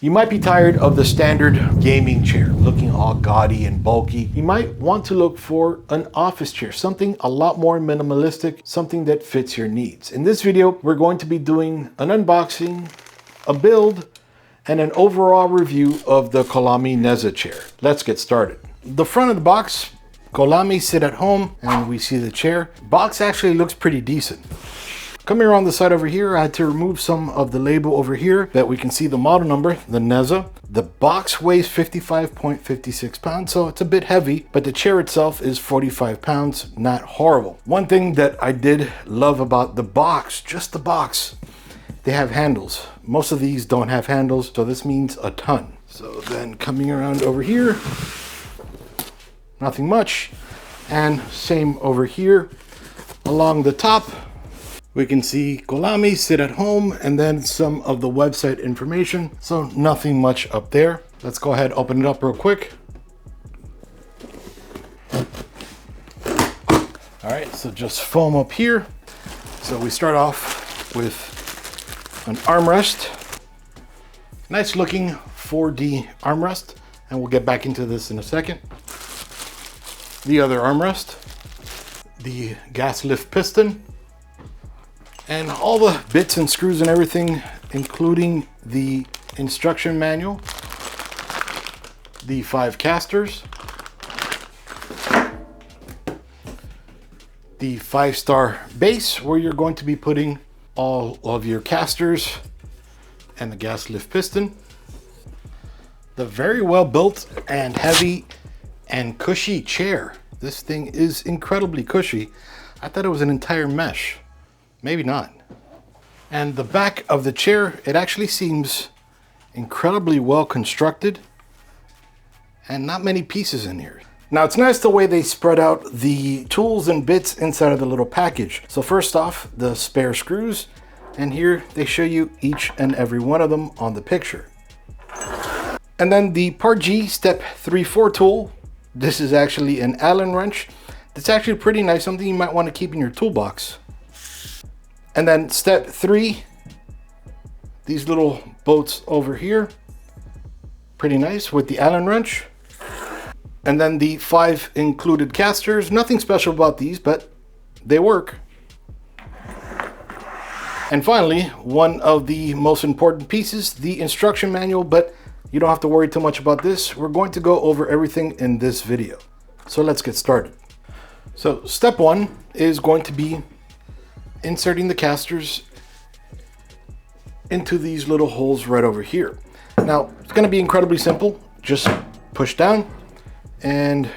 You might be tired of the standard gaming chair, looking all gaudy and bulky. You might want to look for an office chair, something a lot more minimalistic, something that fits your needs. In this video, we're going to be doing an unboxing, a build, and an overall review of the Colamy Neza chair. Let's get started. The front of the box, Colamy sit at home, and we see the chair. Box actually looks pretty decent. Coming around the side over here, I had to remove some of the label over here that we can see the model number, the Neza. The box weighs 55.56 pounds, so it's a bit heavy, but the chair itself is 45 pounds, not horrible. One thing that I did love about the box, just the box, they have handles. Most of these don't have handles, so this means a ton. So then coming around over here, nothing much. And same over here. Along the top, we can see Colamy sit at home and then some of the website information. So nothing much up there. Let's go ahead, open it up real quick. All right, so just foam up here. So we start off with an armrest. Nice looking 4D armrest. And we'll get back into this in a second. The other armrest, the gas lift piston, and all the bits and screws and everything, including the instruction manual, the 5 casters, the 5-star base where you're going to be putting all of your casters, and the gas lift piston. The very well built and heavy and cushy chair. This thing is incredibly cushy. I thought it was an entire mesh. Maybe not. And the back of the chair, it actually seems incredibly well constructed and not many pieces in here. Now it's nice the way they spread out the tools and bits inside of the little package. So first off, the spare screws, and here they show you each and every one of them on the picture. And then the Part G Step 3-4 tool. This is actually an Allen wrench. That's actually pretty nice, something you might want to keep in your toolbox. And then step 3, these little bolts over here, pretty nice with the Allen wrench. And then the 5 included casters, nothing special about these, but they work. And finally, one of the most important pieces, the instruction manual, but you don't have to worry too much about this. We're going to go over everything in this video. So let's get started. So step 1 is going to be inserting the casters into these little holes right over here. Now, it's going to be incredibly simple. Just push down and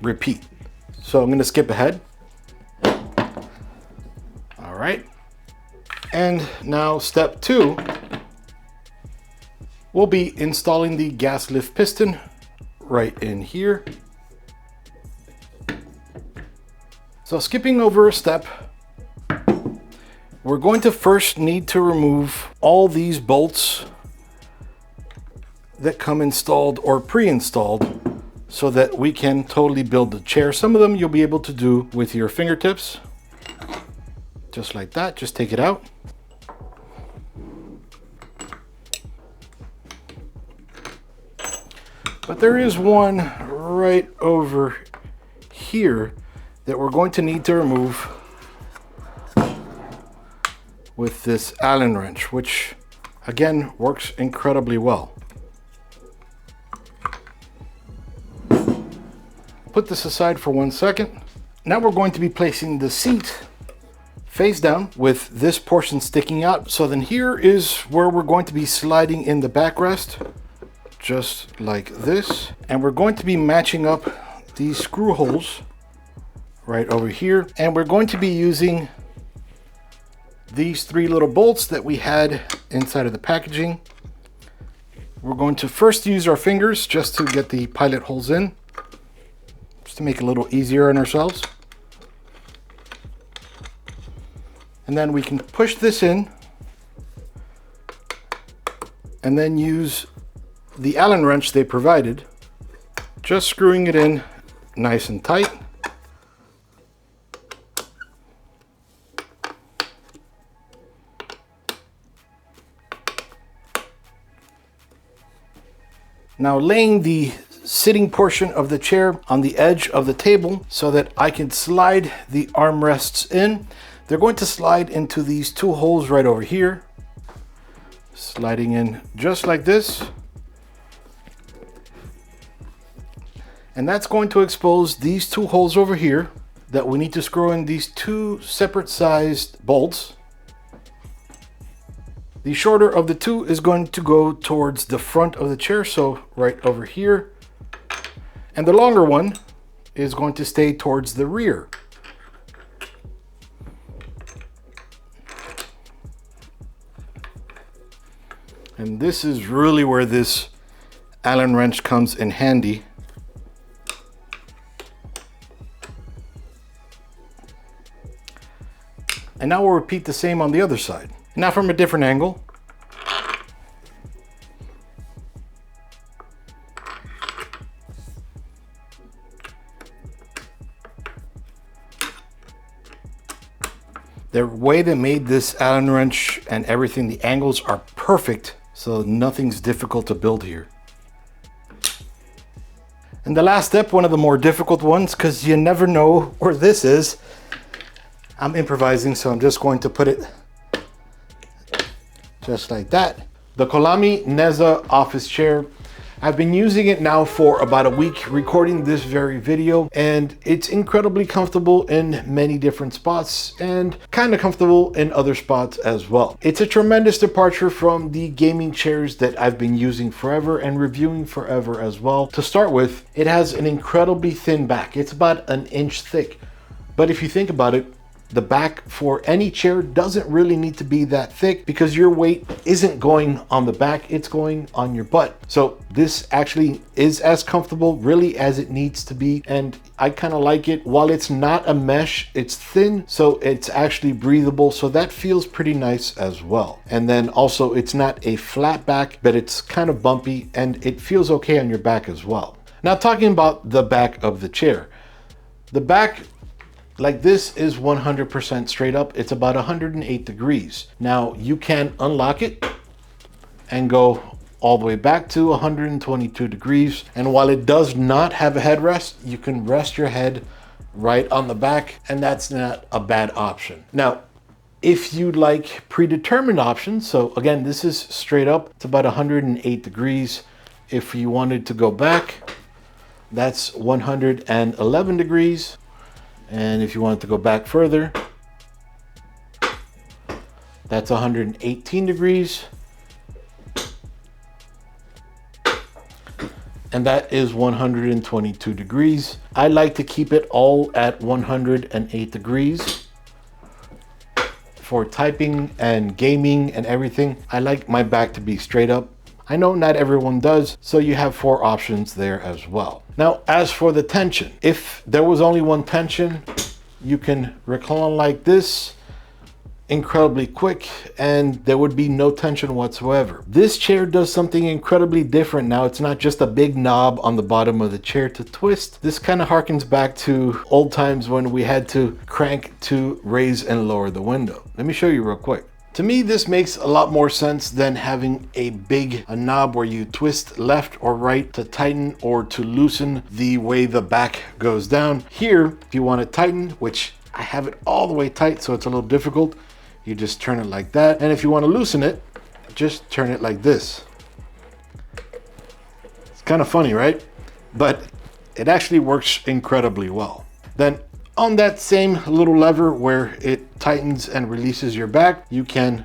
repeat. So I'm going to skip ahead. All right. And now step 2, we'll be installing the gas lift piston right in here. So skipping over a step, we're going to first need to remove all these bolts that come installed or pre-installed so that we can totally build the chair. Some of them you'll be able to do with your fingertips, just like that. Just take it out. But there is one right over here that we're going to need to remove with this Allen wrench, which again works incredibly well. Put this aside for 1 second. Now we're going to be placing the seat face down with this portion sticking out. So then here is where we're going to be sliding in the backrest, just like this. And we're going to be matching up these screw holes right over here. And we're going to be using these 3 little bolts that we had inside of the packaging. We're going to first use our fingers just to get the pilot holes in, just to make it a little easier on ourselves. And then we can push this in and then use the Allen wrench they provided, just screwing it in nice and tight. Now laying the sitting portion of the chair on the edge of the table so that I can slide the armrests in. They're going to slide into these two holes right over here. Sliding in just like this. And that's going to expose these two holes over here that we need to screw in these two separate sized bolts. The shorter of the two is going to go towards the front of the chair, so right over here. And the longer one is going to stay towards the rear. And this is really where this Allen wrench comes in handy. And now we'll repeat the same on the other side. Now from a different angle. The way they made this Allen wrench and everything, the angles are perfect, so nothing's difficult to build here. And the last step, one of the more difficult ones, because you never know where this is. I'm improvising, so I'm just going to put it just like that. The Colamy Neza Office Chair. I've been using it now for about a week, recording this very video, and it's incredibly comfortable in many different spots and kind of comfortable in other spots as well. It's a tremendous departure from the gaming chairs that I've been using forever and reviewing forever as well. To start with, it has an incredibly thin back. It's about an inch thick, but if you think about it, the back for any chair doesn't really need to be that thick because your weight isn't going on the back, it's going on your butt. So this actually is as comfortable really as it needs to be, and I kind of like it. While it's not a mesh, it's thin, so it's actually breathable, so that feels pretty nice as well. And then also it's not a flat back, but it's kind of bumpy and it feels okay on your back as well. Now talking about the back of the chair. The back like this is 100% straight up. It's about 108 degrees. Now you can unlock it and go all the way back to 122 degrees. And while it does not have a headrest, you can rest your head right on the back, and that's not a bad option. Now, if you'd like predetermined options, so again, this is straight up, it's about 108 degrees. If you wanted to go back, that's 111 degrees. And if you wanted to go back further, that's 118 degrees. And that is 122 degrees. I like to keep it all at 108 degrees for typing and gaming and everything. I like my back to be straight up. I know not everyone does, so you have 4 options there as well. Now, as for the tension, if there was only one tension, you can recline like this incredibly quick and there would be no tension whatsoever. This chair does something incredibly different now. It's not just a big knob on the bottom of the chair to twist. This kind of harkens back to old times when we had to crank to raise and lower the window. Let me show you real quick. To me, this makes a lot more sense than having a knob where you twist left or right to tighten or to loosen the way the back goes down. Here, if you want to tighten, which I have it all the way tight, so it's a little difficult, you just turn it like that. And if you want to loosen it, just turn it like this. It's kind of funny, right? But it actually works incredibly well. Then on that same little lever where it tightens and releases your back, you can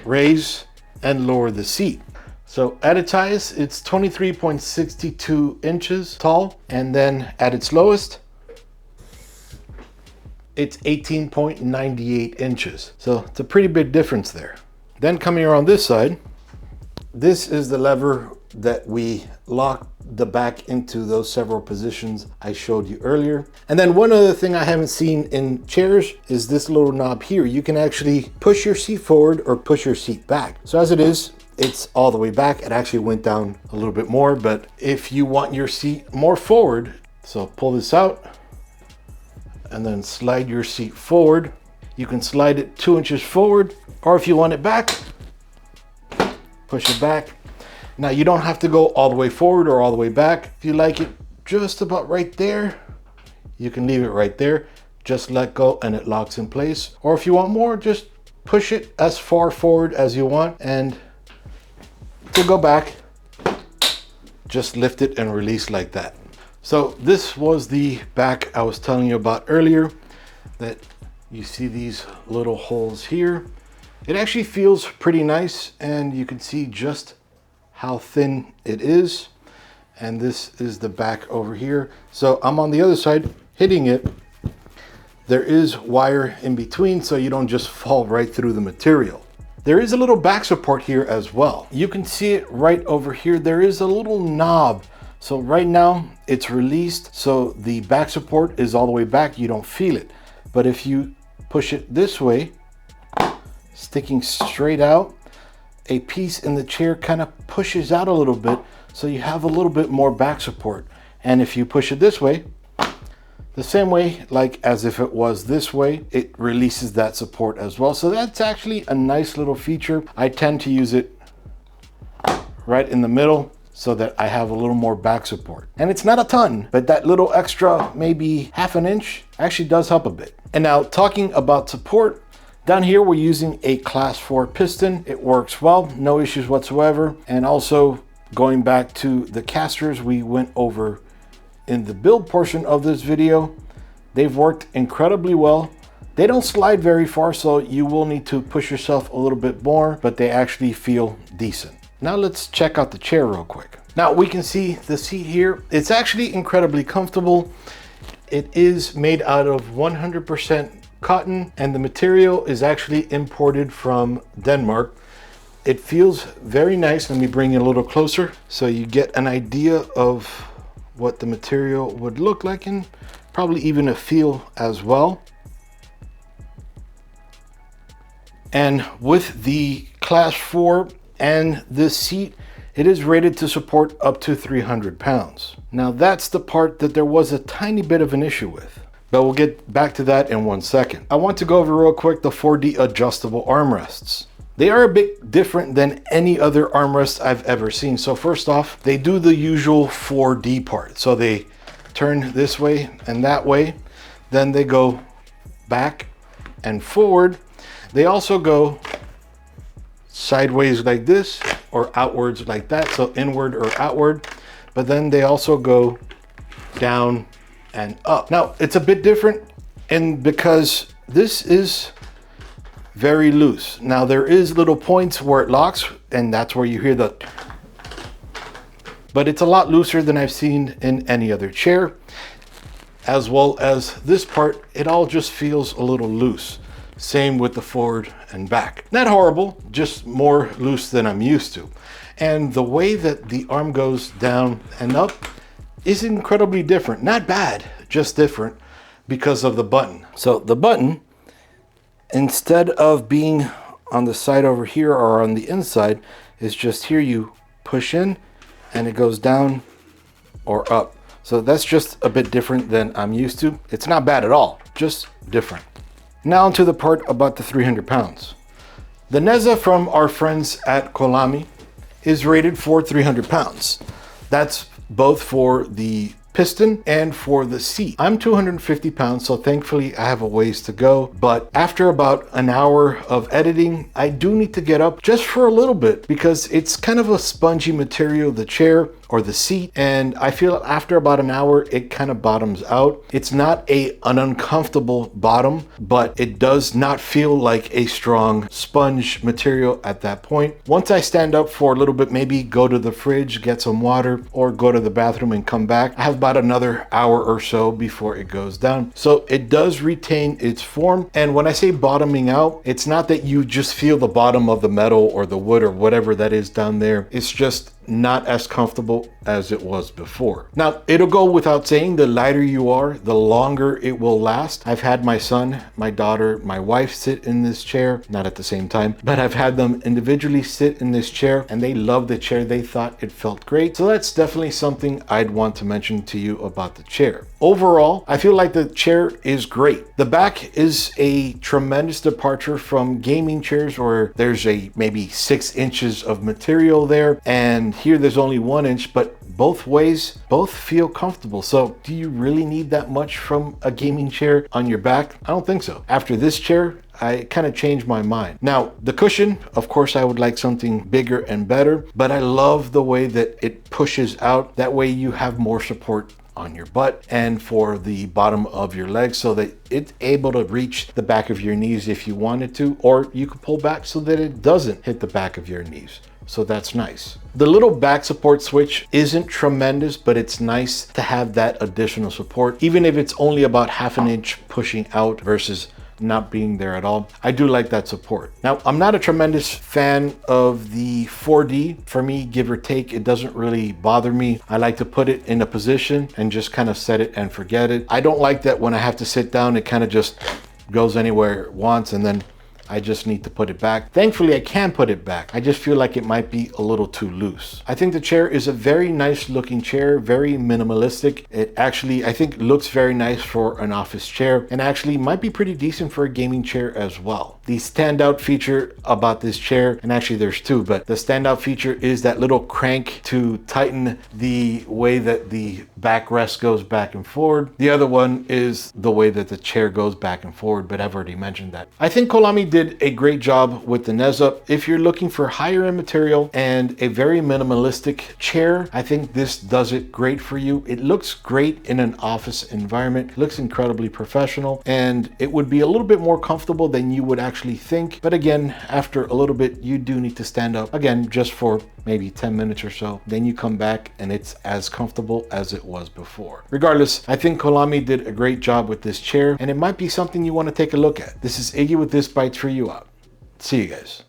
raise and lower the seat. So at its highest, it's 23.62 inches tall, and then at its lowest, it's 18.98 inches. So it's a pretty big difference there. Then coming around this side, this is the lever that we lock the back into those several positions I showed you earlier. And then one other thing I haven't seen in chairs is this little knob here. You can actually push your seat forward or push your seat back. So as it is, it's all the way back. It actually went down a little bit more, but if you want your seat more forward, so pull this out and then slide your seat forward. You can slide it 2 inches forward, or if you want it back, push it back. Now you don't have to go all the way forward or all the way back. If you like it just about right there, you can leave it right there. Just let go and it locks in place. Or if you want more, just push it as far forward as you want, and to go back, just lift it and release like that. So this was the back I was telling you about earlier, that you see these little holes here. It actually feels pretty nice, and you can see just how thin it is. And this is the back over here. So I'm on the other side hitting it. There is wire in between, so you don't just fall right through the material. There is a little back support here as well. You can see it right over here. There is a little knob. So right now it's released, so the back support is all the way back. You don't feel it. But if you push it this way, sticking straight out, a piece in the chair kind of pushes out a little bit, so you have a little bit more back support. And if you push it this way, the same way, like as if it was this way, it releases that support as well. So that's actually a nice little feature. I tend to use it right in the middle so that I have a little more back support. And it's not a ton, but that little extra, maybe ½ an inch, actually does help a bit. And now talking about support, down here we're using a class 4 piston. It works well, no issues whatsoever. And also going back to the casters we went over in the build portion of this video, they've worked incredibly well. They don't slide very far, so you will need to push yourself a little bit more, but they actually feel decent. Now let's check out the chair real quick. Now we can see the seat here. It's actually incredibly comfortable. It is made out of 100% cotton, and the material is actually imported from Denmark. It feels very nice. Let me bring it a little closer so you get an idea of what the material would look like, and probably even a feel as well. And with the class 4 and this seat, it is rated to support up to 300 pounds. Now that's the part that there was a tiny bit of an issue with, but we'll get back to that in 1 second. I want to go over real quick the 4D adjustable armrests. They are a bit different than any other armrest I've ever seen. So first off, they do the usual 4D part. So they turn this way and that way. Then they go back and forward. They also go sideways like this, or outwards like that. So inward or outward. But then they also go down and up. Now it's a bit different, and because this is very loose. Now there is little points where it locks, and that's where you hear the, but it's a lot looser than I've seen in any other chair. As well as this part, it all just feels a little loose. Same with the forward and back. Not horrible, just more loose than I'm used to. And the way that the arm goes down and up is incredibly different. Not bad, just different because of the button. So the button, instead of being on the side over here or on the inside, is just here. You push in and it goes down or up. So that's just a bit different than I'm used to. It's not bad at all, just different. Now to the part about the 300 pounds. The Neza from our friends at Colamy is rated for 300 pounds. That's both for the piston and for the seat. I'm 250 pounds, so thankfully I have a ways to go. But after about an hour of editing, I do need to get up just for a little bit because it's kind of a spongy material, the chair or the seat, and I feel after about an hour it kind of bottoms out. It's not an uncomfortable bottom, but it does not feel like a strong sponge material at that point. Once I stand up for a little bit, maybe go to the fridge, get some water, or go to the bathroom and come back, I have about another hour or so before it goes down. So it does retain its form. And when I say bottoming out, it's not that you just feel the bottom of the metal or the wood or whatever that is down there. It's just not as comfortable as it was before. Now, it'll go without saying, the lighter you are, the longer it will last. I've had my son, my daughter, my wife sit in this chair, not at the same time, but I've had them individually sit in this chair and they loved the chair. They thought it felt great. So that's definitely something I'd want to mention to you about the chair. Overall, I feel like the chair is great. The back is a tremendous departure from gaming chairs where there's a maybe 6 inches of material there, and here there's only 1 inch, but both ways, both feel comfortable. So do you really need that much from a gaming chair on your back? I don't think so. After this chair, I kind of changed my mind. Now, the cushion, of course, I would like something bigger and better, but I love the way that it pushes out. That way you have more support on your butt and for the bottom of your legs so that it's able to reach the back of your knees if you wanted to, or you could pull back so that it doesn't hit the back of your knees. So that's nice. The little back support switch isn't tremendous, but it's nice to have that additional support, even if it's only about 1/2 inch pushing out versus not being there at all. I do like that support. Now, I'm not a tremendous fan of the 4D. For me, give or take, it doesn't really bother me. I like to put it in a position and just kind of set it and forget it. I don't like that when I have to sit down, it kind of just goes anywhere it wants and then I just need to put it back. Thankfully, I can put it back. I just feel like it might be a little too loose. I think the chair is a very nice looking chair, very minimalistic. It actually, I think, looks very nice for an office chair and actually might be pretty decent for a gaming chair as well. The standout feature about this chair, and actually there's two, but the standout feature is that little crank to tighten the way that the backrest goes back and forward. The other one is the way that the chair goes back and forward, but I've already mentioned that. I think Colamy did a great job with the Neza. If you're looking for higher end material and a very minimalistic chair, I think this does it great for you. It looks great in an office environment, it looks incredibly professional, and it would be a little bit more comfortable than you would actually think. But again, after a little bit, you do need to stand up again just for maybe 10 minutes or so. Then you come back and it's as comfortable as it was before. Regardless, I think Colamy did a great job with this chair and it might be something you want to take a look at. This is Iggy with This Bites For You out. See you guys.